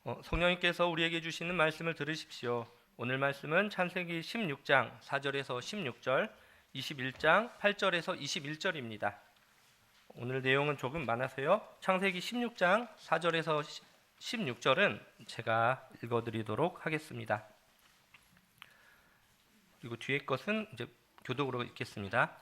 성령님께서 우리에게 주시는 말씀을 들으십시오. 오늘 말씀은 창세기 16장 4절에서 16절, 21장 8절에서 21절입니다. 오늘 내용은 조금 많아서요. 창세기 16장 4절에서 16절은 제가 읽어드리도록 하겠습니다. 그리고 뒤에 것은 이제 교독으로 읽겠습니다.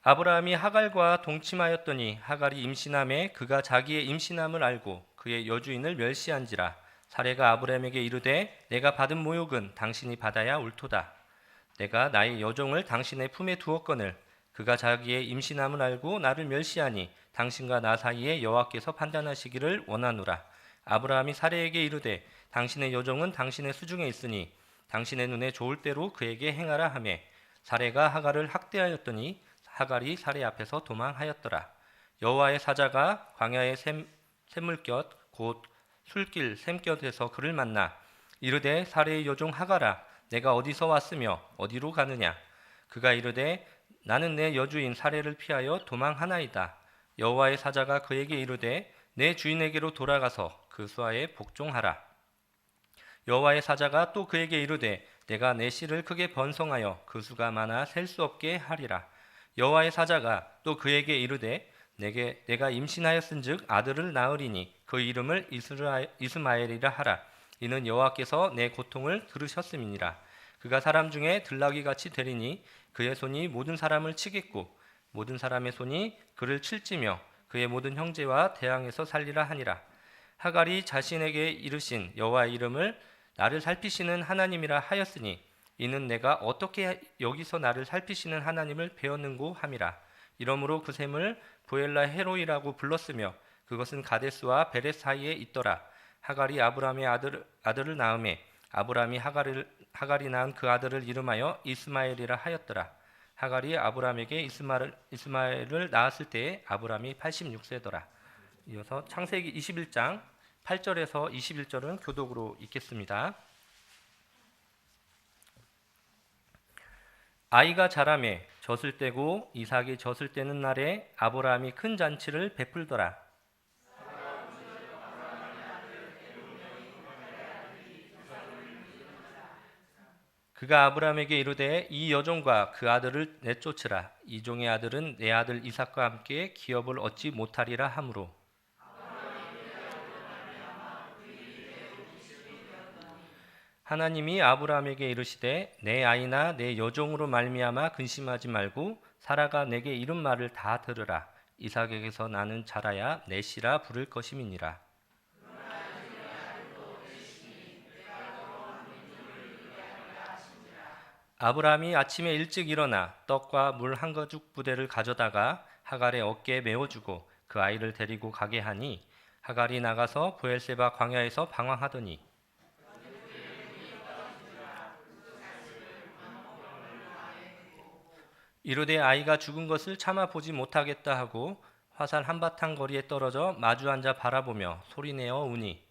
아브라함이 하갈과 동침하였더니 하갈이 임신함에 그가 자기의 임신함을 알고 그의 여주인을 멸시한지라. 사레가 아브라함에게 이르되 내가 받은 모욕은 당신이 받아야 옳도다. 내가 나의 여종을 당신의 품에 두었거늘 그가 자기의 임신함을 알고 나를 멸시하니 당신과 나 사이에 여호와께서 판단하시기를 원하노라. 아브라함이 사레에게 이르되 당신의 여종은 당신의 수중에 있으니 당신의 눈에 좋을 대로 그에게 행하라 하며 사레가 하갈을 학대하였더니 하갈이 사레 앞에서 도망하였더라. 여호와의 사자가 광야의 샘물곁 곧 술길 샘곁에서 그를 만나 이르되 사레의 여종 하갈아 내가 어디서 왔으며 어디로 가느냐. 그가 이르되 나는 내 여주인 사레를 피하여 도망하나이다. 여호와의 사자가 그에게 이르되 내 주인에게로 돌아가서 그 수하에 복종하라. 여호와의 사자가 또 그에게 이르되 내가 내 씨를 크게 번성하여 그 수가 많아 셀 수 없게 하리라. 여호와의 사자가 또 그에게 이르되 내가 임신하였은즉 아들을 낳으리니 그 이름을 이스마엘이라 하라. 이는 여호와께서 내 고통을 들으셨음이니라. 그가 사람 중에 들나귀같이 되리니 그의 손이 모든 사람을 치겠고 모든 사람의 손이 그를 칠지며 그의 모든 형제와 대항에서 살리라 하니라. 하갈이 자신에게 이르신 여호와의 이름을 나를 살피시는 하나님이라 하였으니 이는 내가 어떻게 여기서 나를 살피시는 하나님을 배웠는고 함이라. 이러므로 그 샘을 부엘라 헤로이라고 불렀으며 그것은 가데스와 베렛 사이에 있더라. 하갈이 아브라함의 아들을 낳음에 아브라함이 하갈이 낳은 그 아들을 이름하여 이스마엘이라 하였더라. 하갈이 아브라함에게 이스마엘을 낳았을 때에 아브라함이 86세더라. 이어서 창세기 21장 8절에서 21절은 교독으로 읽겠습니다. 아이가 자라매 젖을 떼고 이삭이 젖을 떼는 날에 아브라함이 큰 잔치를 베풀더라. 그가 아브라함에게 이르되 이 여종과 그 아들을 내쫓으라. 이 종의 아들은 내 아들 이삭과 함께 기업을 얻지 못하리라 하므로. 하나님이 아브라함에게 이르시되 내 아이나 내 여종으로 말미암아 근심하지 말고 사라가 내게 이른 말을 다 들으라. 이삭에게서 나는 자라야 내 씨라 부를 것임이니라. 아브라함이 아침에 일찍 일어나 떡과 물 한 거죽 부대를 가져다가 하갈의 어깨에 메어주고 그 아이를 데리고 가게 하니 하갈이 나가서 브엘세바 광야에서 방황하더니 이르되 아이가 죽은 것을 참아 보지 못하겠다 하고 화살 한바탕 거리에 떨어져 마주 앉아 바라보며 소리내어 우니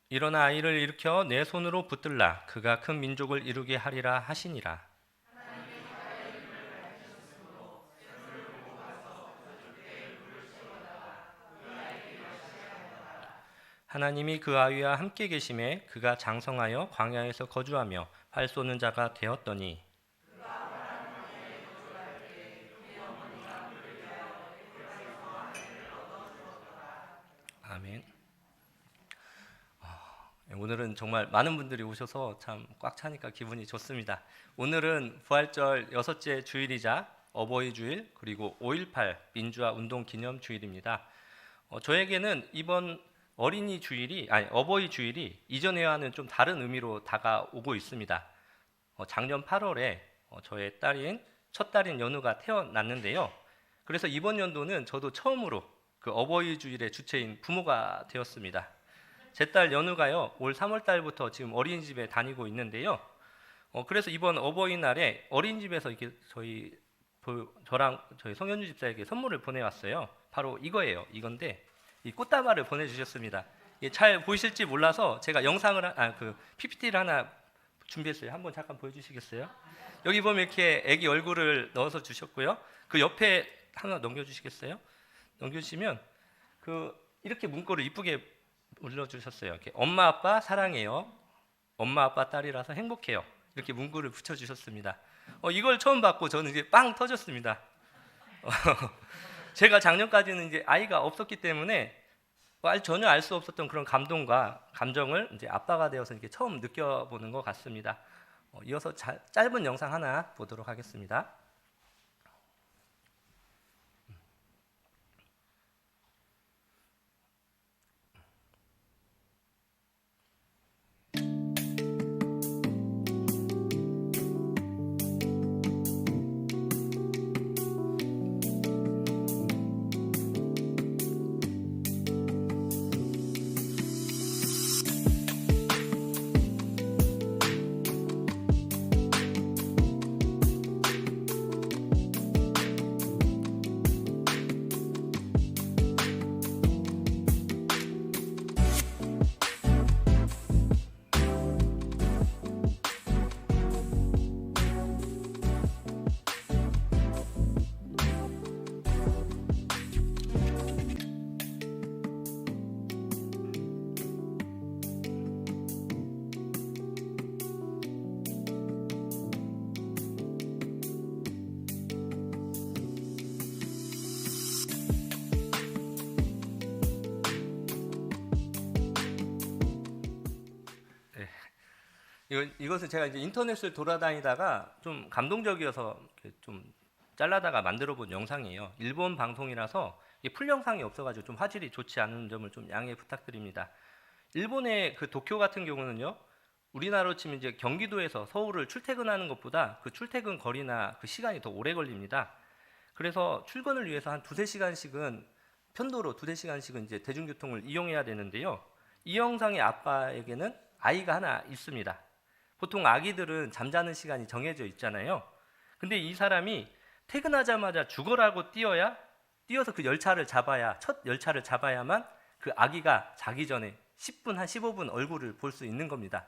일어나 아이를 일으켜 내 손으로 붙들라. 그가 큰 민족을 이루게 하리라 하시니라. 하나님이 그 아이와 함께 계심에 그가 장성하여 광야에서 거주하며 활 쏘는 자가 되었더니 아멘. 오늘은 정말 많은 분들이 오셔서 참 꽉 차니까 기분이 좋습니다. 오늘은 부활절 6째 주일이자 어버이 주일 그리고 5.18 민주화 운동 기념 주일입니다. 저에게는 이번 어버이 주일이 이전에와는 좀 다른 의미로 다가오고 있습니다. 작년 8월에 저의 첫 딸인 연우가 태어났는데요. 그래서 이번 연도는 저도 처음으로 그 어버이 주일의 주체인 부모가 되었습니다. 제 딸 연우가요, 올 3월 달부터 지금 어린이집에 다니고 있는데요. 그래서 이번 어버이날에 어린이집에서 이렇게 저랑 저희 성현주 집사에게 선물을 보내왔어요. 바로 이거예요. 이건데 이 꽃다발을 보내주셨습니다. 잘 보이실지 몰라서 제가 영상을 그 PPT를 하나 준비했어요. 한번 잠깐 보여주시겠어요? 여기 보면 이렇게 아기 얼굴을 넣어서 주셨고요. 그 옆에 하나 넘겨주시겠어요? 넘겨주시면 이렇게 문구를 이쁘게 올려주셨어요. 이렇게 엄마 아빠 사랑해요. 엄마 아빠 딸이라서 행복해요. 이렇게 문구를 붙여주셨습니다. 이걸 처음 받고 저는 이제 빵 터졌습니다. 제가 작년까지는 이제 아이가 없었기 때문에 전혀 알 수 없었던 그런 감동과 감정을 이제 아빠가 되어서 이렇게 처음 느껴보는 것 같습니다. 이어서 짧은 영상 하나 보도록 하겠습니다. 이것은 제가 이제 인터넷을 돌아다니다가 좀 감동적이어서 좀 잘라다가 만들어본 영상이에요. 일본 방송이라서 풀 영상이 없어가지고 좀 화질이 좋지 않은 점을 좀 양해 부탁드립니다. 일본의 그 도쿄 같은 경우는요, 우리나라로 치면 이제 경기도에서 서울을 출퇴근하는 것보다 그 출퇴근 거리나 그 시간이 더 오래 걸립니다. 그래서 출근을 위해서 한 두세 시간씩은 편도로 두세 시간씩은 이제 대중교통을 이용해야 되는데요. 이 영상의 아빠에게는 아이가 하나 있습니다. 보통 아기들은 잠자는 시간이 정해져 있잖아요. 근데 이 사람이 퇴근하자마자 죽어라고 뛰어서 그 열차를 잡아야, 첫 열차를 잡아야만 그 아기가 자기 전에 10분, 한 15분 얼굴을 볼 수 있는 겁니다.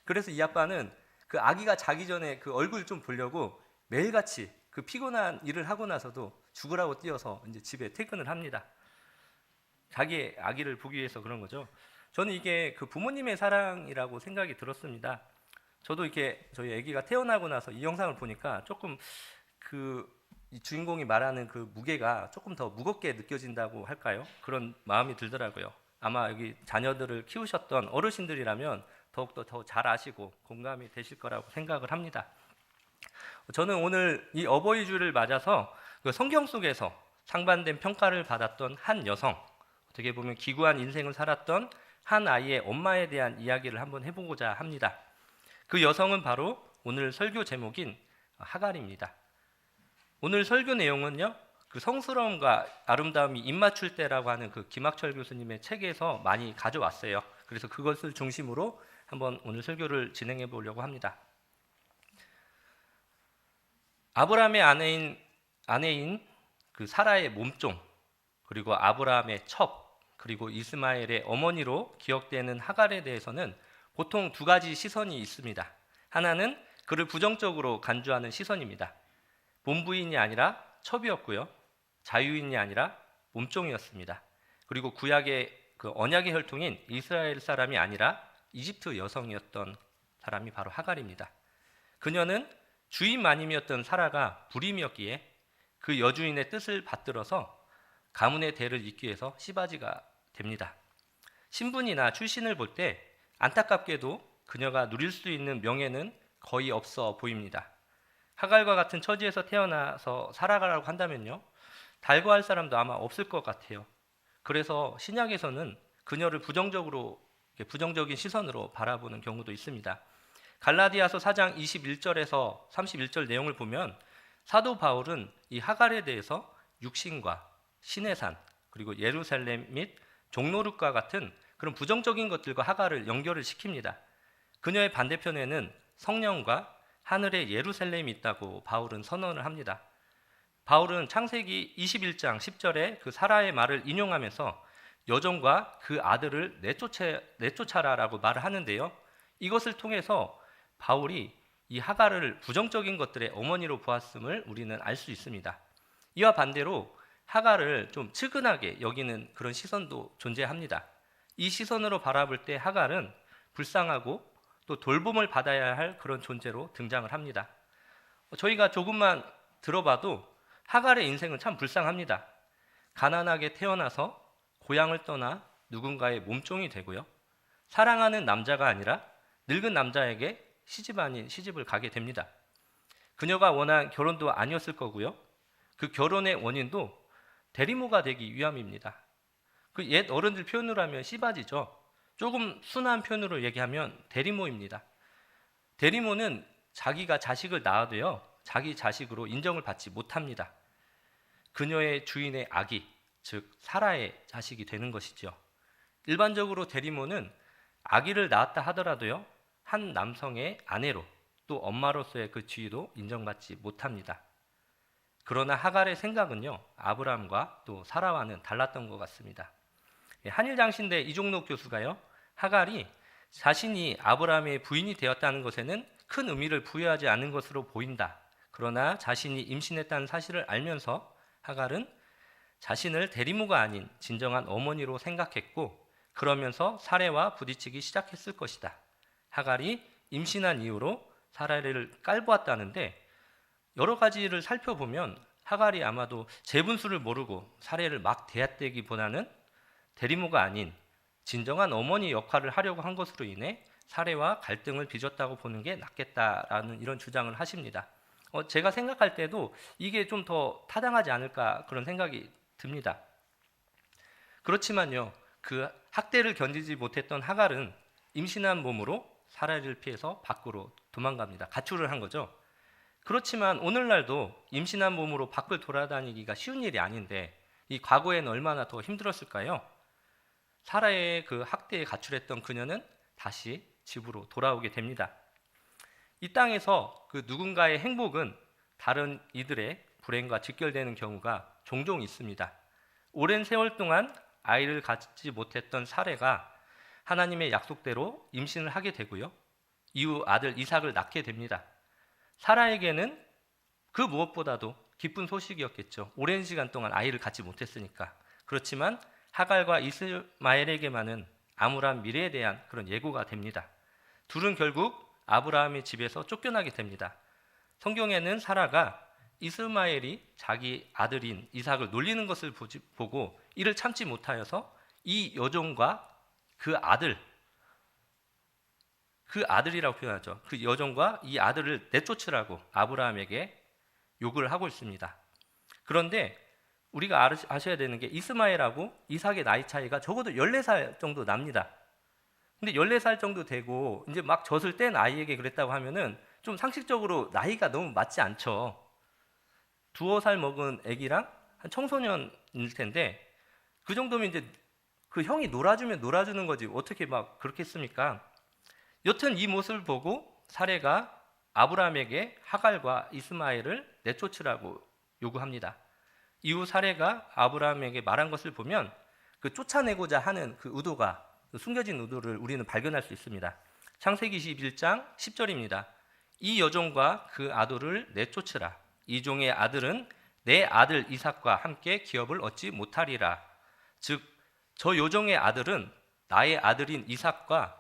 그래서 이 아빠는 그 아기가 자기 전에 그 얼굴 좀 보려고 매일같이 그 피곤한 일을 하고 나서도 죽으라고 뛰어서 이제 집에 퇴근을 합니다. 자기의 아기를 보기 위해서 그런 거죠. 저는 이게 그 부모님의 사랑이라고 생각이 들었습니다. 저도 이렇게 저희 아기가 태어나고 나서 이 영상을 보니까 조금 이 주인공이 말하는 그 무게가 조금 더 무겁게 느껴진다고 할까요? 그런 마음이 들더라고요. 아마 여기 자녀들을 키우셨던 어르신들이라면 더욱더 더 잘 아시고 공감이 되실 거라고 생각을 합니다. 저는 오늘 이 어버이주를 맞아서 그 성경 속에서 상반된 평가를 받았던 한 여성, 어떻게 보면 기구한 인생을 살았던 한 아이의 엄마에 대한 이야기를 한번 해보고자 합니다. 그 여성은 바로 오늘 설교 제목인 하갈입니다. 오늘 설교 내용은요, 그 성스러움과 아름다움이 입맞출 때라고 하는 그 김학철 교수님의 책에서 많이 가져왔어요. 그래서 그것을 중심으로 한번 오늘 설교를 진행해 보려고 합니다. 아브라함의 아내인 그 사라의 몸종, 그리고 아브라함의 첩, 그리고 이스마엘의 어머니로 기억되는 하갈에 대해서는 보통 두 가지 시선이 있습니다. 하나는 그를 부정적으로 간주하는 시선입니다. 본부인이 아니라 첩이었고요. 자유인이 아니라 몸종이었습니다. 그리고 구약의 그 언약의 혈통인 이스라엘 사람이 아니라 이집트 여성이었던 사람이 바로 하갈입니다. 그녀는 주인 마님이었던 사라가 불임이었기에 그 여주인의 뜻을 받들어서 가문의 대를 잇기 위해서 시바지가 됩니다. 신분이나 출신을 볼 때 안타깝게도 그녀가 누릴 수 있는 명예는 거의 없어 보입니다. 하갈과 같은 처지에서 태어나서 살아가라고 한다면요, 달궈할 사람도 아마 없을 것 같아요. 그래서 신약에서는 그녀를 부정적인 시선으로 바라보는 경우도 있습니다. 갈라디아서 4장 21절에서 31절 내용을 보면 사도 바울은 이 하갈에 대해서 육신과 신의 산, 그리고 예루살렘 및 종로릇과 같은 그런 부정적인 것들과 하갈을 연결을 시킵니다. 그녀의 반대편에는 성령과 하늘의 예루살렘이 있다고 바울은 선언을 합니다. 바울은 창세기 21장 10절에 그 사라의 말을 인용하면서 여종과 그 아들을 내쫓아라라고 말을 하는데요. 이것을 통해서 바울이 이 하갈을 부정적인 것들의 어머니로 보았음을 우리는 알 수 있습니다. 이와 반대로 하갈을 좀 측은하게 여기는 그런 시선도 존재합니다. 이 시선으로 바라볼 때 하갈은 불쌍하고 또 돌봄을 받아야 할 그런 존재로 등장을 합니다. 저희가 조금만 들어봐도 하갈의 인생은 참 불쌍합니다. 가난하게 태어나서 고향을 떠나 누군가의 몸종이 되고요. 사랑하는 남자가 아니라 늙은 남자에게 시집 아닌 시집을 가게 됩니다. 그녀가 원한 결혼도 아니었을 거고요. 그 결혼의 원인도 대리모가 되기 위함입니다. 그 옛 어른들 표현으로 하면 씨바지죠. 조금 순한 표현으로 얘기하면 대리모입니다. 대리모는 자기가 자식을 낳아도요, 자기 자식으로 인정을 받지 못합니다. 그녀의 주인의 아기, 즉 사라의 자식이 되는 것이죠. 일반적으로 대리모는 아기를 낳았다 하더라도요, 한 남성의 아내로 또 엄마로서의 그 지위도 인정받지 못합니다. 그러나 하갈의 생각은요, 아브라함과 또 사라와는 달랐던 것 같습니다. 한일장신대 이종록 교수가요, 하갈이 자신이 아브라함의 부인이 되었다는 것에는 큰 의미를 부여하지 않은 것으로 보인다. 그러나 자신이 임신했다는 사실을 알면서 하갈은 자신을 대리모가 아닌 진정한 어머니로 생각했고, 그러면서 사례와 부딪히기 시작했을 것이다. 하갈이 임신한 이후로 사라를 깔보았다는데, 여러 가지를 살펴보면 하갈이 아마도 재분수를 모르고 사례를 막 대하되기보다는 대리모가 아닌 진정한 어머니 역할을 하려고 한 것으로 인해 사례와 갈등을 빚었다고 보는 게 낫겠다라는 이런 주장을 하십니다. 제가 생각할 때도 이게 좀 더 타당하지 않을까 그런 생각이 듭니다. 그렇지만요, 그 학대를 견디지 못했던 하갈은 임신한 몸으로 사라를 피해서 밖으로 도망갑니다. 가출을 한 거죠. 그렇지만 오늘날도 임신한 몸으로 밖을 돌아다니기가 쉬운 일이 아닌데 이 과거에는 얼마나 더 힘들었을까요? 사라의 그 학대에 가출했던 그녀는 다시 집으로 돌아오게 됩니다. 이 땅에서 그 누군가의 행복은 다른 이들의 불행과 직결되는 경우가 종종 있습니다. 오랜 세월 동안 아이를 갖지 못했던 사례가 하나님의 약속대로 임신을 하게 되고요. 이후 아들 이삭을 낳게 됩니다. 사라에게는 그 무엇보다도 기쁜 소식이었겠죠. 오랜 시간 동안 아이를 갖지 못했으니까. 그렇지만 하갈과 이스마엘에게만은 암울한 미래에 대한 그런 예고가 됩니다. 둘은 결국 아브라함의 집에서 쫓겨나게 됩니다. 성경에는 사라가 이스마엘이 자기 아들인 이삭을 놀리는 것을 보고 이를 참지 못하여서 이 여종과 그 아들이라고 표현하죠. 그 여종과 이 아들을 내쫓으라고 아브라함에게 요구를 하고 있습니다. 그런데 우리가 아셔야 되는 게 이스마엘하고 이삭의 나이 차이가 적어도 14살 정도 납니다. 근데 14살 정도 되고 이제 막 젖을 뗀 아이에게 그랬다고 하면은 좀 상식적으로 나이가 너무 맞지 않죠. 두어 살 먹은 아기랑 한 청소년일 텐데 그 정도면 이제 그 형이 놀아주면 놀아주는 거지 어떻게 막 그렇게 했습니까? 여튼 이 모습을 보고 사례가 아브라함에게 하갈과 이스마엘을 내쫓으라고 요구합니다. 이후 사례가 아브라함에게 말한 것을 보면 그 쫓아내고자 하는 그 의도가 숨겨진 의도를 우리는 발견할 수 있습니다. 창세기 21장 10절입니다. 이 여종과 그 아들을 내쫓으라. 이 종의 아들은 내 아들 이삭과 함께 기업을 얻지 못하리라. 즉, 저 여종의 아들은 나의 아들인 이삭과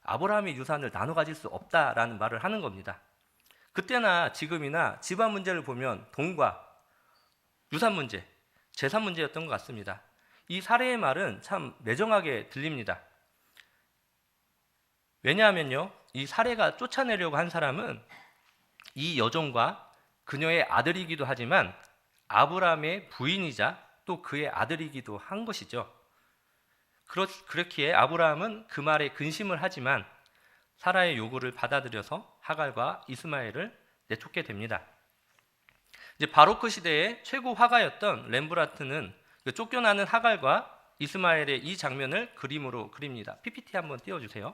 아브라함의 유산을 나눠 가질 수 없다라는 말을 하는 겁니다. 그때나 지금이나 집안 문제를 보면 돈과 유산 문제, 재산 문제였던 것 같습니다. 이 사례의 말은 참 매정하게 들립니다. 왜냐하면요, 이 사례가 쫓아내려고 한 사람은 이 여종과 그녀의 아들이기도 하지만 아브라함의 부인이자 또 그의 아들이기도 한 것이죠. 그렇기에 아브라함은 그 말에 근심을 하지만 사라의 요구를 받아들여서 하갈과 이스마엘을 내쫓게 됩니다. 이제 바로크 시대의 최고 화가였던 렘브란트는 그 쫓겨나는 하갈과 이스마엘의 이 장면을 그림으로 그립니다. PPT 한번 띄워주세요.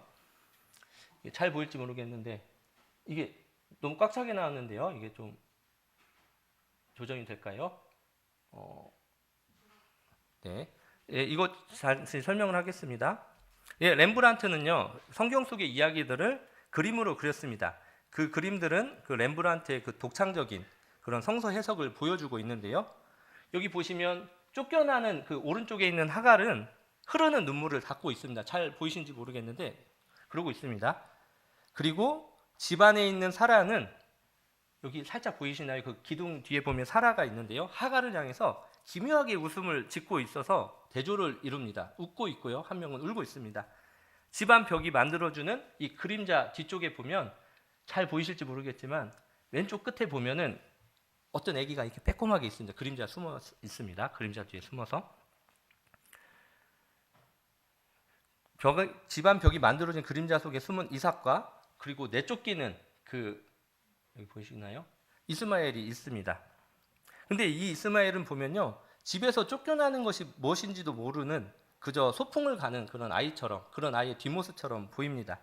잘 보일지 모르겠는데 이게 너무 꽉 차게 나왔는데요. 이게 좀 조정이 될까요? 네. 예, 이거 자세히 설명을 하겠습니다. 예, 렘브란트는요 성경 속의 이야기들을 그림으로 그렸습니다. 그 그림들은 그 렘브란트의 그 독창적인 그런 성서 해석을 보여주고 있는데요. 여기 보시면 쫓겨나는 그 오른쪽에 있는 하갈은 흐르는 눈물을 닦고 있습니다. 잘 보이신지 모르겠는데 그러고 있습니다. 그리고 집안에 있는 사라는 여기 살짝 보이시나요? 그 기둥 뒤에 보면 사라가 있는데요. 하갈을 향해서 기묘하게 웃음을 짓고 있어서 대조를 이룹니다. 웃고 있고요. 한 명은 울고 있습니다. 집안 벽이 만들어주는 이 그림자 뒤쪽에 보면 잘 보이실지 모르겠지만 왼쪽 끝에 보면은 어떤 아기가 이렇게 빼꼼하게 있습니다. 그림자 숨어 있습니다. 그림자 뒤에 숨어서 집안 벽이 만들어진 그림자 속에 숨은 이삭과 그리고 내쫓기는 그 여기 보이시나요? 이스마엘이 있습니다. 근데 이 이스마엘은 보면요 집에서 쫓겨나는 것이 무엇인지도 모르는 그저 소풍을 가는 그런 아이처럼, 그런 아이의 뒷모습처럼 보입니다.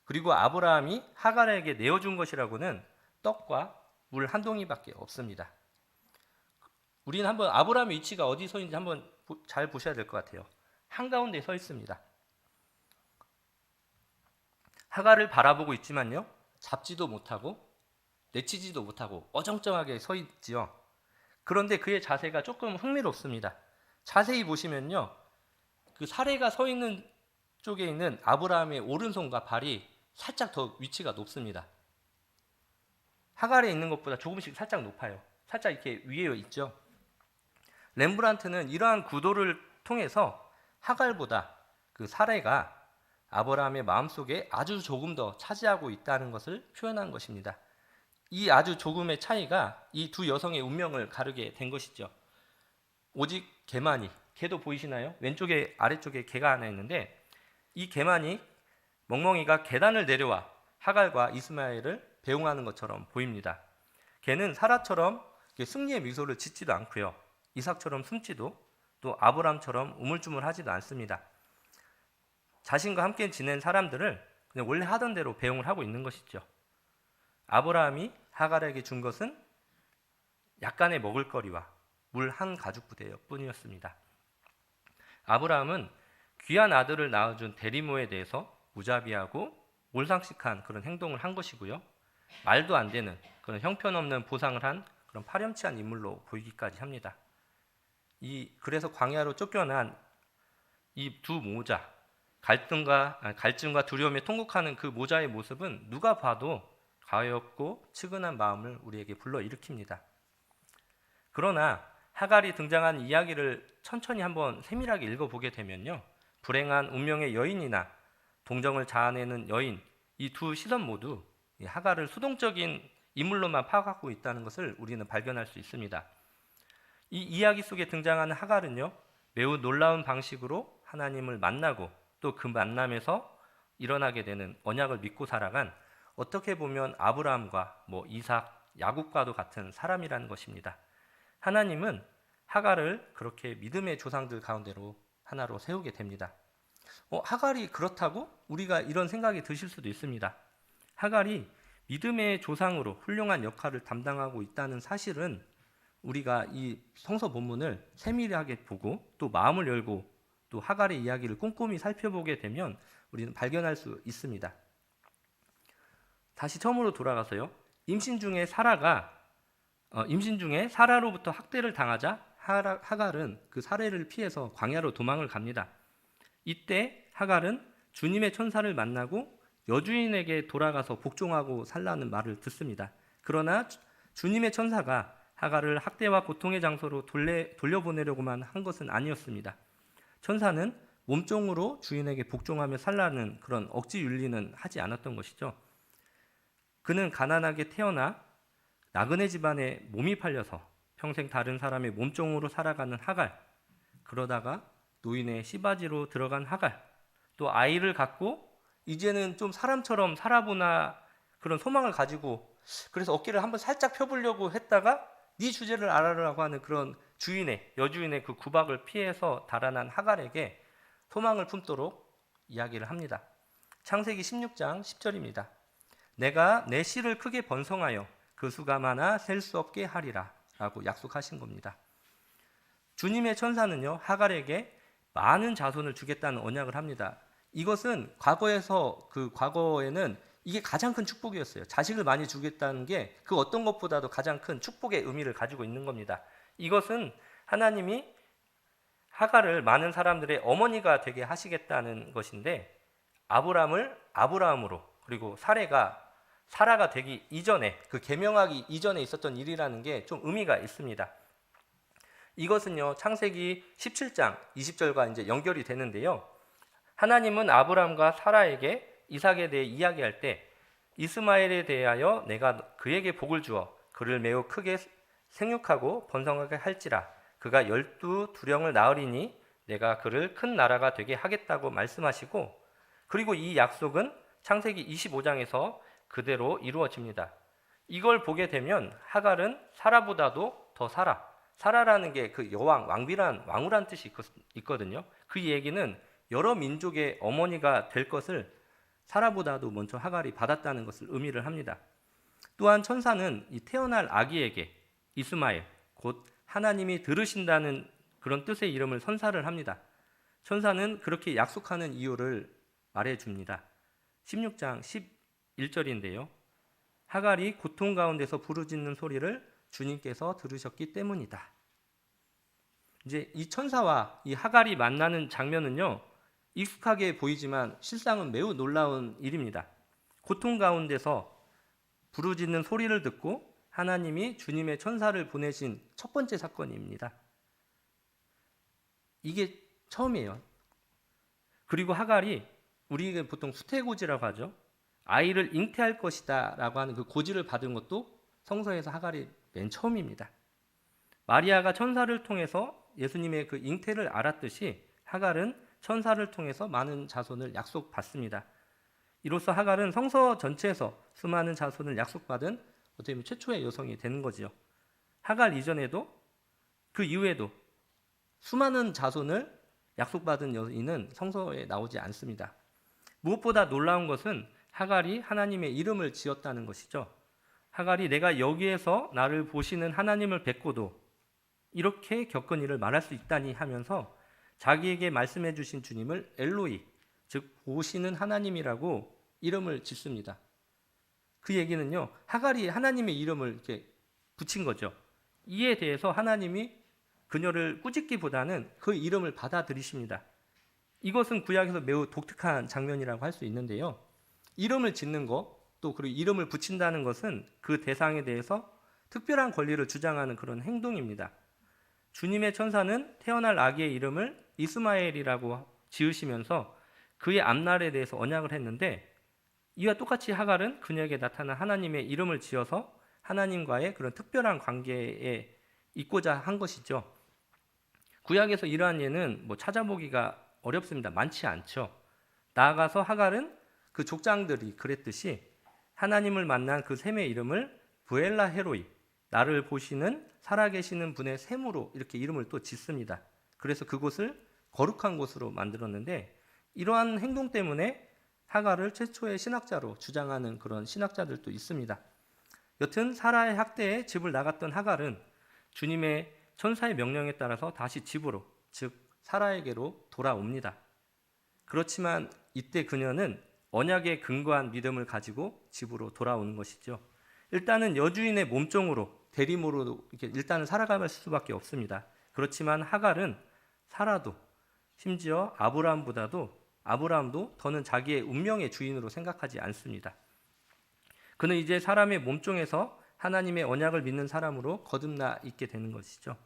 그리고 아브라함이 하갈에게 내어준 것이라고는 떡과 물 한 동이밖에 없습니다. 우리는 한번 아브라함의 위치가 어디 서 있는지 한번 잘 보셔야 될 것 같아요. 한가운데 서 있습니다. 하갈을 바라보고 있지만요 잡지도 못하고 내치지도 못하고 어정쩡하게 서 있지요. 그런데 그의 자세가 조금 흥미롭습니다. 자세히 보시면요 그 사레가 서 있는 쪽에 있는 아브라함의 오른손과 발이 살짝 더 위치가 높습니다. 하갈에 있는 것보다 조금씩 살짝 높아요. 살짝 이렇게 위에 있죠. 렘브란트는 이러한 구도를 통해서 하갈보다 그 사레가 아브라함의 마음속에 아주 조금 더 차지하고 있다는 것을 표현한 것입니다. 이 아주 조금의 차이가 이 두 여성의 운명을 가르게 된 것이죠. 오직 개만이, 개도 보이시나요? 왼쪽에 아래쪽에 개가 하나 있는데 이 개만이 멍멍이가 계단을 내려와 하갈과 이스마엘을 배웅하는 것처럼 보입니다. 개는 사라처럼 승리의 미소를 짓지도 않고요. 이삭처럼 숨지도 또 아브람처럼 우물쭈물하지도 않습니다. 자신과 함께 지낸 사람들을 그냥 원래 하던 대로 배웅을 하고 있는 것이죠. 아브라함이 하갈에게 준 것은 약간의 먹을거리와 물 한 가죽 부대뿐이었습니다. 아브라함은 귀한 아들을 낳아준 대리모에 대해서 무자비하고 몰상식한 그런 행동을 한 것이고요. 말도 안 되는 그런 형편없는 보상을 한 그런 파렴치한 인물로 보이기까지 합니다. 그래서 광야로 쫓겨난 이 두 모자, 갈증과 두려움에 통곡하는 그 모자의 모습은 누가 봐도 가엾고 측은한 마음을 우리에게 불러일으킵니다. 그러나 하갈이 등장한 이야기를 천천히 한번 세밀하게 읽어보게 되면요, 불행한 운명의 여인이나 동정을 자아내는 여인, 이 두 시선 모두 하갈을 수동적인 인물로만 파악하고 있다는 것을 우리는 발견할 수 있습니다. 이 이야기 속에 등장하는 하갈은요, 매우 놀라운 방식으로 하나님을 만나고 또 그 만남에서 일어나게 되는 언약을 믿고 살아간, 어떻게 보면 아브라함과 이삭, 야곱과도 같은 사람이라는 것입니다. 하나님은 하갈을 그렇게 믿음의 조상들 가운데로 하나로 세우게 됩니다. 하갈이 그렇다고? 우리가 이런 생각이 드실 수도 있습니다. 하갈이 믿음의 조상으로 훌륭한 역할을 담당하고 있다는 사실은 우리가 이 성서 본문을 세밀하게 보고 또 마음을 열고 또 하갈의 이야기를 꼼꼼히 살펴보게 되면 우리는 발견할 수 있습니다. 다시 처음으로 돌아가서요. 임신 중에 사라로부터 학대를 당하자 하갈은 그 사례를 피해서 광야로 도망을 갑니다. 이때 하갈은 주님의 천사를 만나고 여주인에게 돌아가서 복종하고 살라는 말을 듣습니다. 그러나 주님의 천사가 하갈을 학대와 고통의 장소로 돌려보내려고만 한 것은 아니었습니다. 천사는 몸종으로 주인에게 복종하며 살라는 그런 억지 윤리는 하지 않았던 것이죠. 그는 가난하게 태어나 나그네 집안에 몸이 팔려서 평생 다른 사람의 몸종으로 살아가는 하갈, 그러다가 노인의 시바지로 들어간 하갈, 또 아이를 갖고 이제는 좀 사람처럼 살아보나 그런 소망을 가지고, 그래서 어깨를 한번 살짝 펴보려고 했다가 네 주제를 알아라고 하는 그런 여주인의 그 구박을 피해서 달아난 하갈에게 소망을 품도록 이야기를 합니다. 창세기 16장 10절입니다. 내가 내 씨를 크게 번성하여 그 수가 많아 셀 수 없게 하리라 라고 약속하신 겁니다. 주님의 천사는요, 하갈에게 많은 자손을 주겠다는 언약을 합니다. 이것은 과거에는 이게 가장 큰 축복이었어요. 자식을 많이 주겠다는 게 그 어떤 것보다도 가장 큰 축복의 의미를 가지고 있는 겁니다. 이것은 하나님이 하갈을 많은 사람들의 어머니가 되게 하시겠다는 것인데, 아브람을 아브라함으로, 그리고 사라가 되기 이전에, 그 계명하기 이전에 있었던 일이라는 게 좀 의미가 있습니다. 이것은요, 창세기 17장 20절과 이제 연결이 되는데요. 하나님은 아브람과 사라에게 이삭에 대해 이야기할 때, 이스마엘에 대하여 내가 그에게 복을 주어 그를 매우 크게 생육하고 번성하게 할지라. 그가 12두령을 낳으리니 내가 그를 큰 나라가 되게 하겠다고 말씀하시고, 그리고 이 약속은 창세기 25장에서 그대로 이루어집니다. 이걸 보게 되면 하갈은 사라보다도 더 사라라는 게 그 여왕, 왕후란 뜻이 있거든요. 그 얘기는 여러 민족의 어머니가 될 것을 사라보다도 먼저 하갈이 받았다는 것을 의미를 합니다. 또한 천사는 이 태어날 아기에게 이스마엘, 곧 하나님이 들으신다는 그런 뜻의 이름을 선사를 합니다. 천사는 그렇게 약속하는 이유를 말해줍니다. 16장 11절인데요. 하갈이 고통 가운데서 부르짖는 소리를 주님께서 들으셨기 때문이다. 이제 이 천사와 이 하갈이 만나는 장면은요, 익숙하게 보이지만 실상은 매우 놀라운 일입니다. 고통 가운데서 부르짖는 소리를 듣고 하나님이 주님의 천사를 보내신 첫 번째 사건입니다. 이게 처음이에요. 그리고 하갈이, 우리가 보통 수태고지라고 하죠. 아이를 잉태할 것이다 라고 하는 그 고지를 받은 것도 성서에서 하갈이 맨 처음입니다. 마리아가 천사를 통해서 예수님의 그 잉태를 알았듯이 하갈은 천사를 통해서 많은 자손을 약속받습니다. 이로써 하갈은 성서 전체에서 수많은 자손을 약속받은 어떻게 보면 최초의 여성이 되는 거지요. 하갈 이전에도 그 이후에도 수많은 자손을 약속받은 여인은 성서에 나오지 않습니다. 무엇보다 놀라운 것은 하갈이 하나님의 이름을 지었다는 것이죠. 하갈이 내가 여기에서 나를 보시는 하나님을 뵙고도 이렇게 겪은 일을 말할 수 있다니 하면서 자기에게 말씀해 주신 주님을 엘로이, 즉 보시는 하나님이라고 이름을 짓습니다. 그 얘기는요, 하갈이 하나님의 이름을 이렇게 붙인 거죠. 이에 대해서 하나님이 그녀를 꾸짖기보다는 그 이름을 받아들이십니다. 이것은 구약에서 매우 독특한 장면이라고 할 수 있는데요. 이름을 짓는 것, 또 그리고 이름을 붙인다는 것은 그 대상에 대해서 특별한 권리를 주장하는 그런 행동입니다. 주님의 천사는 태어날 아기의 이름을 이스마엘이라고 지으시면서 그의 앞날에 대해서 언약을 했는데, 이와 똑같이 하갈은 그녀에게 나타난 하나님의 이름을 지어서 하나님과의 그런 특별한 관계에 있고자 한 것이죠. 구약에서 이러한 예는 찾아보기가 어렵습니다. 많지 않죠. 나아가서 하갈은 그 족장들이 그랬듯이 하나님을 만난 그 셈의 이름을 부엘라 헤로이, 나를 보시는 살아계시는 분의 셈으로 이렇게 이름을 또 짓습니다. 그래서 그곳을 거룩한 곳으로 만들었는데, 이러한 행동 때문에 하갈을 최초의 신학자로 주장하는 그런 신학자들도 있습니다. 여튼 사라의 학대에 집을 나갔던 하갈은 주님의 천사의 명령에 따라서 다시 집으로, 즉 사라에게로 돌아옵니다. 그렇지만 이때 그녀는 언약에 근거한 믿음을 가지고 집으로 돌아오는 것이죠. 일단은 여주인의 몸종으로, 대리모로 이렇게 일단은 살아갈 수밖에 없습니다. 그렇지만 하갈은 사라도, 심지어 아브라함도 더는 자기의 운명의 주인으로 생각하지 않습니다. 그는 이제 사람의 몸종에서 하나님의 언약을 믿는 사람으로 거듭나 있게 되는 것이죠.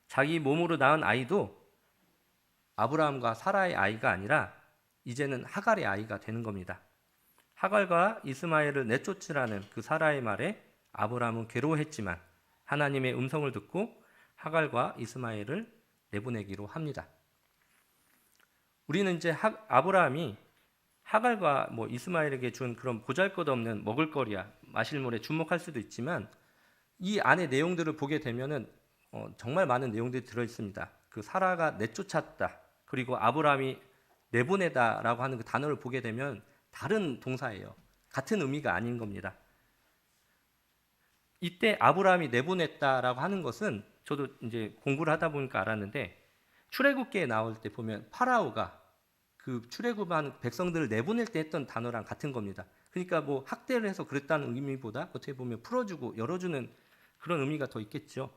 자기 몸으로 낳은 아이도 아브라함과 사라의 아이가 아니라 이제는 하갈의 아이가 되는 겁니다. 하갈과 이스마엘을 내쫓으라는 그 사라의 말에 아브라함은 괴로워했지만 하나님의 음성을 듣고 하갈과 이스마엘을 내보내기로 합니다. 우리는 이제 아브라함이 하갈과 이스마엘에게 준 그런 보잘것없는 먹을거리야 마실 물에 주목할 수도 있지만, 이 안의 내용들을 보게 되면은 정말 많은 내용들이 들어 있습니다. 그 사라가 내쫓았다, 그리고 아브라함이 내보내다라고 하는 그 단어를 보게 되면 다른 동사예요. 같은 의미가 아닌 겁니다. 이때 아브라함이 내보냈다라고 하는 것은 저도 이제 공부를 하다 보니까 알았는데 출애굽기에 나올 때 보면 파라오가 그 출애굽한 백성들을 내보낼 때 했던 단어랑 같은 겁니다. 그러니까 뭐 학대를 해서 그랬다는 의미보다 어떻게 보면 풀어주고 열어주는 그런 의미가 더 있겠죠.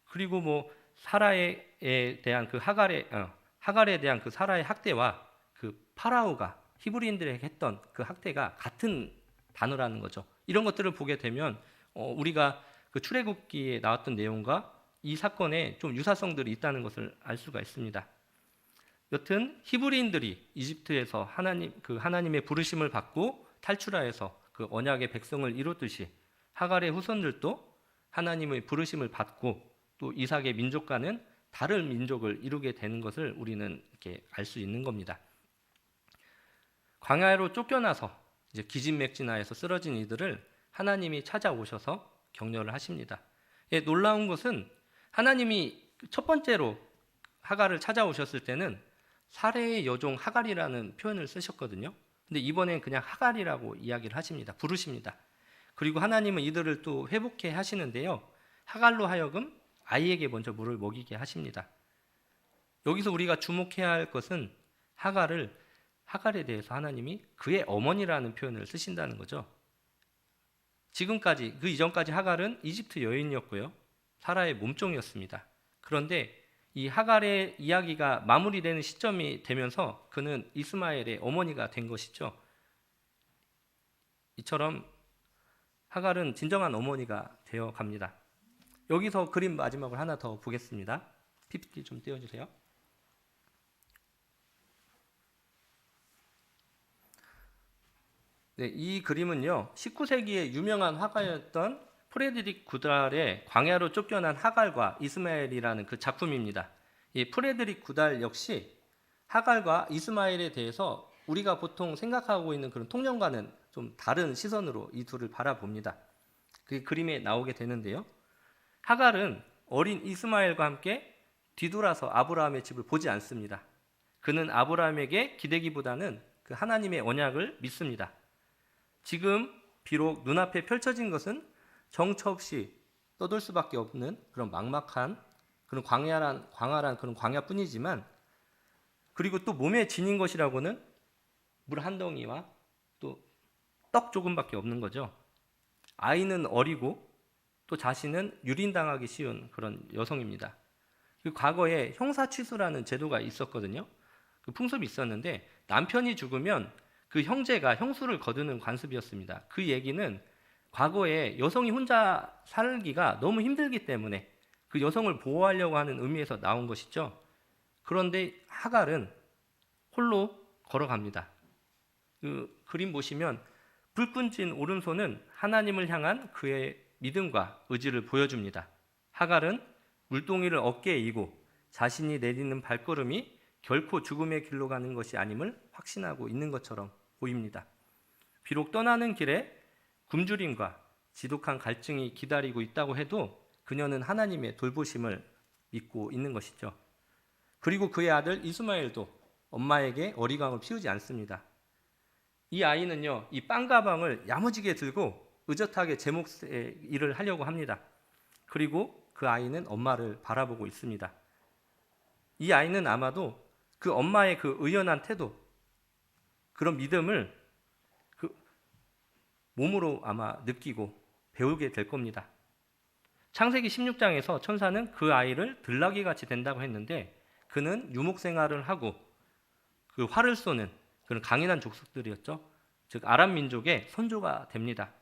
그리고 뭐 사라에 대한 그 하갈에 대한 그 사라의 학대와 그 파라오가 히브리인들에게 했던 그 학대가 같은 단어라는 거죠. 이런 것들을 보게 되면 우리가 그 출애굽기에 나왔던 내용과 이 사건에 좀 유사성들이 있다는 것을 알 수가 있습니다. 여튼 히브리인들이 이집트에서 하나님의 부르심을 받고 탈출하여서 그 언약의 백성을 이뤘듯이 하갈의 후손들도 하나님의 부르심을 받고 또 이삭의 민족과는 다른 민족을 이루게 되는 것을 우리는 이렇게 알 수 있는 겁니다. 광야로 쫓겨나서 이제 기진맥진하여서 쓰러진 이들을 하나님이 찾아오셔서 격려를 하십니다. 예, 놀라운 것은 하나님이 첫 번째로 하갈을 찾아오셨을 때는 사레의 여종 하갈이라는 표현을 쓰셨거든요. 근데 이번엔 그냥 하갈이라고 이야기를 하십니다. 부르십니다. 그리고 하나님은 이들을 또 회복해 하시는데요. 하갈로 하여금 아이에게 먼저 물을 먹이게 하십니다. 여기서 우리가 주목해야 할 것은 하갈에 대해서 하나님이 그의 어머니라는 표현을 쓰신다는 거죠. 지금까지 그 이전까지 하갈은 이집트 여인이었고요. 사라의 몸종이었습니다. 그런데 이 하갈의 이야기가 마무리되는 시점이 되면서 그는 이스마엘의 어머니가 된 것이죠. 이처럼 하갈은 진정한 어머니가 되어 갑니다. 여기서 그림 마지막을 하나 더 보겠습니다. PPT 좀 띄워주세요. 네, 이 그림은요 19세기의 유명한 화가였던 프레드릭 구달의 광야로 쫓겨난 하갈과 이스마엘이라는 그 작품입니다. 이 프레드릭 구달 역시 하갈과 이스마엘에 대해서 우리가 보통 생각하고 있는 그런 통념과는 좀 다른 시선으로 이 둘을 바라봅니다. 그 그림에 나오게 되는데요. 하갈은 어린 이스마엘과 함께 뒤돌아서 아브라함의 집을 보지 않습니다. 그는 아브라함에게 기대기보다는 그 하나님의 언약을 믿습니다. 지금 비록 눈앞에 펼쳐진 것은 정처 없이 떠돌 수밖에 없는 그런 막막한 그런 광활한 그런 광야뿐이지만, 그리고 또 몸에 지닌 것이라고는 물 한 덩이와 또 떡 조금밖에 없는 거죠. 아이는 어리고 또 자신은 유린당하기 쉬운 그런 여성입니다. 그 과거에 형사취수라는 제도가 있었거든요. 그 풍습이 있었는데 남편이 죽으면 그 형제가 형수를 거두는 관습이었습니다. 그 얘기는 과거에 여성이 혼자 살기가 너무 힘들기 때문에 그 여성을 보호하려고 하는 의미에서 나온 것이죠. 그런데 하갈은 홀로 걸어갑니다. 그 그림 보시면 불끈진 오른손은 하나님을 향한 그의 믿음과 의지를 보여줍니다. 하갈은 물동이를 어깨에 이고 자신이 내딛는 발걸음이 결코 죽음의 길로 가는 것이 아님을 확신하고 있는 것처럼 보입니다. 비록 떠나는 길에 굶주림과 지독한 갈증이 기다리고 있다고 해도 그녀는 하나님의 돌보심을 믿고 있는 것이죠. 그리고 그의 아들 이스마엘도 엄마에게 어리광을 피우지 않습니다. 이 아이는요, 이 빵 가방을 야무지게 들고 의젓하게 제 몫의 일을 하려고 합니다. 그리고 그 아이는 엄마를 바라보고 있습니다. 이 아이는 아마도 그 엄마의 그 의연한 태도, 그런 믿음을 그 몸으로 아마 느끼고 배우게 될 겁니다. 창세기 16장에서 천사는 그 아이를 들나귀 같이 된다고 했는데 그는 유목 생활을 하고 그 활을 쏘는 그런 강인한 족속들이었죠. 즉 아랍 민족의 선조가 됩니다.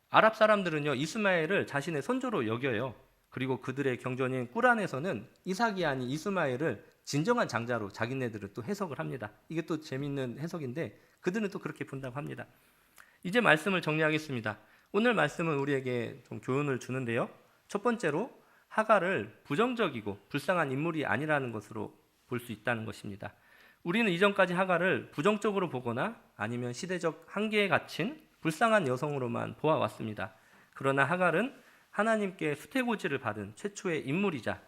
아랍 사람들은요 이스마엘을 자신의 선조로 여겨요. 그리고 그들의 경전인 꾸란에서는 이삭이 아닌 이스마엘을 진정한 장자로 자기네들은 또 해석을 합니다. 이게 또 재미있는 해석인데 그들은 또 그렇게 본다고 합니다. 이제 말씀을 정리하겠습니다. 오늘 말씀은 우리에게 좀 교훈을 주는데요. 첫 번째로 하갈을 부정적이고 불쌍한 인물이 아니라는 것으로 볼 수 있다는 것입니다. 우리는 이전까지 하갈을 부정적으로 보거나 아니면 시대적 한계에 갇힌 불쌍한 여성으로만 보아왔습니다. 그러나 하갈은 하나님께 수태고지를 받은 최초의 인물이자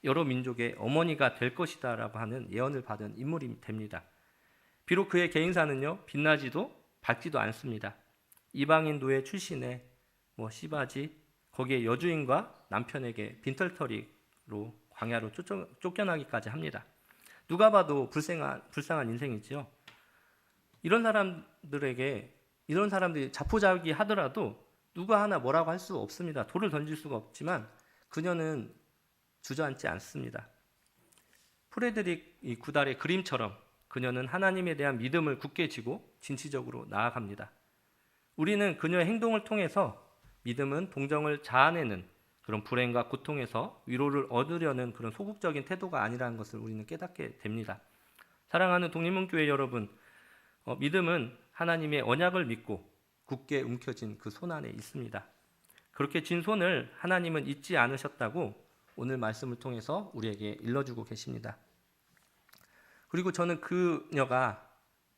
여러 민족의 어머니가 될 것이다 라고 하는 예언을 받은 인물이 됩니다. 비록 그의 개인사는요 빛나지도 밝지도 않습니다. 이방인 노예 출신의 시바지, 거기에 여주인과 남편에게 빈털터리로 광야로 쫓겨나기까지 합니다. 누가 봐도 불쌍한 인생이지요. 이런 사람들이 자포자기 하더라도 누가 하나 뭐라고 할 수 없습니다. 돌을 던질 수가 없지만 그녀는 주저앉지 않습니다. 프레드릭 이 구달의 그림처럼 그녀는 하나님에 대한 믿음을 굳게 쥐고 진취적으로 나아갑니다. 우리는 그녀의 행동을 통해서 믿음은 동정을 자아내는 그런 불행과 고통에서 위로를 얻으려는 그런 소극적인 태도가 아니라는 것을 우리는 깨닫게 됩니다. 사랑하는 독립문교회 여러분, 믿음은 하나님의 언약을 믿고 굳게 움켜쥔 그 손 안에 있습니다. 그렇게 쥔 손을 하나님은 잊지 않으셨다고 오늘 말씀을 통해서 우리에게 일러주고 계십니다. 그리고 저는 그녀가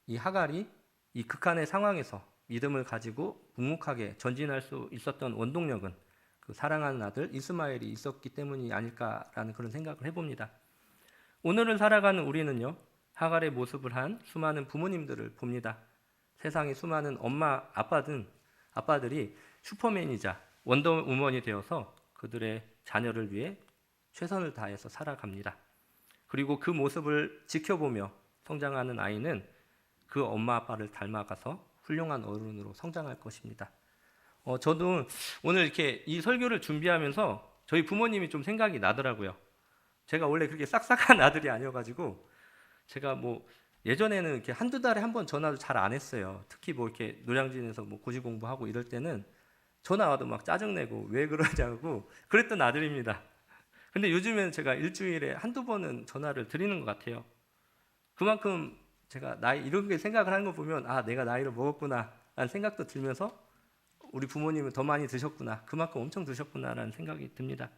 이 하갈이 이 극한의 상황에서 믿음을 가지고 묵묵하게 전진할 수 있었던 원동력은 그 사랑하는 아들 이스마엘이 있었기 때문이 아닐까라는 그런 생각을 해봅니다. 오늘을 살아가는 우리는요, 하갈의 모습을 한 수많은 부모님들을 봅니다. 세상의 수많은 엄마, 아빠들이 슈퍼맨이자 원더우먼이 되어서 그들의 자녀를 위해 최선을 다해서 살아갑니다. 그리고 그 모습을 지켜보며 성장하는 아이는 그 엄마 아빠를 닮아가서 훌륭한 어른으로 성장할 것입니다. 저도 오늘 이렇게 이 설교를 준비하면서 저희 부모님이 좀 생각이 나더라고요. 제가 원래 그렇게 싹싹한 아들이 아니어가지고 제가 뭐 예전에는 이렇게 한두 달에 한 번 전화도 잘 안 했어요. 특히 뭐 이렇게 노량진에서 뭐 고시 공부하고 이럴 때는 전화 와도 막 짜증내고 왜 그러냐고 그랬던 아들입니다. 근데 요즘에는 제가 일주일에 한두 번은 전화를 드리는 것 같아요. 그만큼 제가 나이 이렇게 생각을 하는 거 보면 내가 나이를 먹었구나 라는 생각도 들면서 우리 부모님은 더 많이 드셨구나, 그만큼 엄청 드셨구나 라는 생각이 듭니다.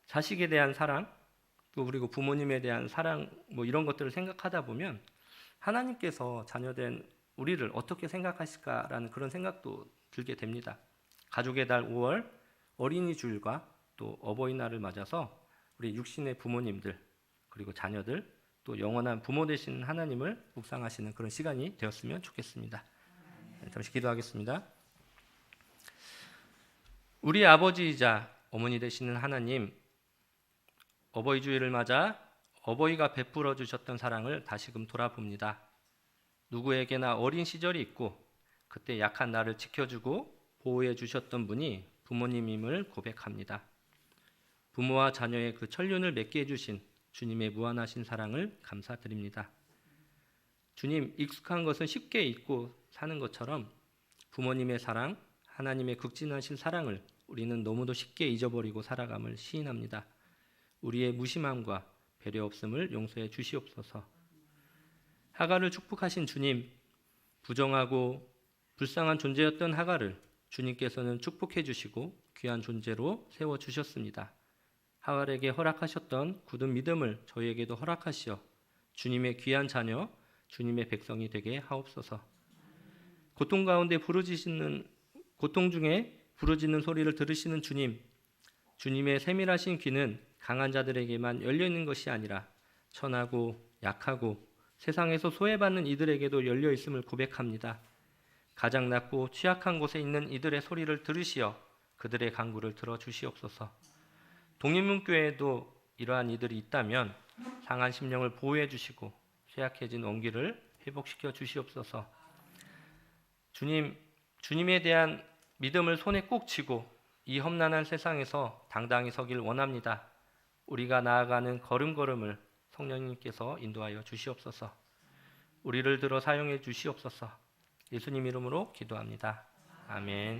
자식에 대한 사랑, 또 그리고 부모님에 대한 사랑 뭐 이런 것들을 생각하다 보면 하나님께서 자녀된 우리를 어떻게 생각하실까라는 그런 생각도 들게 됩니다. 가족의 달 5월 어린이 주일과 또 어버이날을 맞아서 우리 육신의 부모님들 그리고 자녀들 또 영원한 부모 되신 하나님을 묵상하시는 그런 시간이 되었으면 좋겠습니다. 잠시 기도하겠습니다. 우리 아버지이자 어머니 되시는 하나님, 어버이 주일을 맞아 어버이가 베풀어 주셨던 사랑을 다시금 돌아봅니다. 누구에게나 어린 시절이 있고 그때 약한 나를 지켜주고 보호해 주셨던 분이 부모님임을 고백합니다. 부모와 자녀의 그 천륜을 맺게 해주신 주님의 무한하신 사랑을 감사드립니다. 주님, 익숙한 것은 쉽게 잊고 사는 것처럼 부모님의 사랑, 하나님의 극진하신 사랑을 우리는 너무도 쉽게 잊어버리고 살아감을 시인합니다. 우리의 무심함과 배려 없음을 용서해 주시옵소서. 하갈을 축복하신 주님, 부정하고 불쌍한 존재였던 하갈을 주님께서는 축복해 주시고 귀한 존재로 세워 주셨습니다. 하갈에게 허락하셨던 굳은 믿음을 저희에게도 허락하시어 주님의 귀한 자녀, 주님의 백성이 되게 하옵소서. 고통 가운데 고통 중에 부르짖는 소리를 들으시는 주님, 주님의 세밀하신 귀는 강한 자들에게만 열려 있는 것이 아니라 천하고 약하고 세상에서 소외받는 이들에게도 열려 있음을 고백합니다. 가장 낮고 취약한 곳에 있는 이들의 소리를 들으시어 그들의 간구를 들어 주시옵소서. 독립문교회에도 이러한 이들이 있다면 상한 심령을 보호해 주시고 쇠약해진 원기를 회복시켜 주시옵소서. 주님에 대한 믿음을 손에 꼭 쥐고 이 험난한 세상에서 당당히 서길 원합니다. 우리가 나아가는 걸음걸음을 성령님께서 인도하여 주시옵소서. 우리를 들어 사용해 주시옵소서. 예수님 이름으로 기도합니다. 아멘.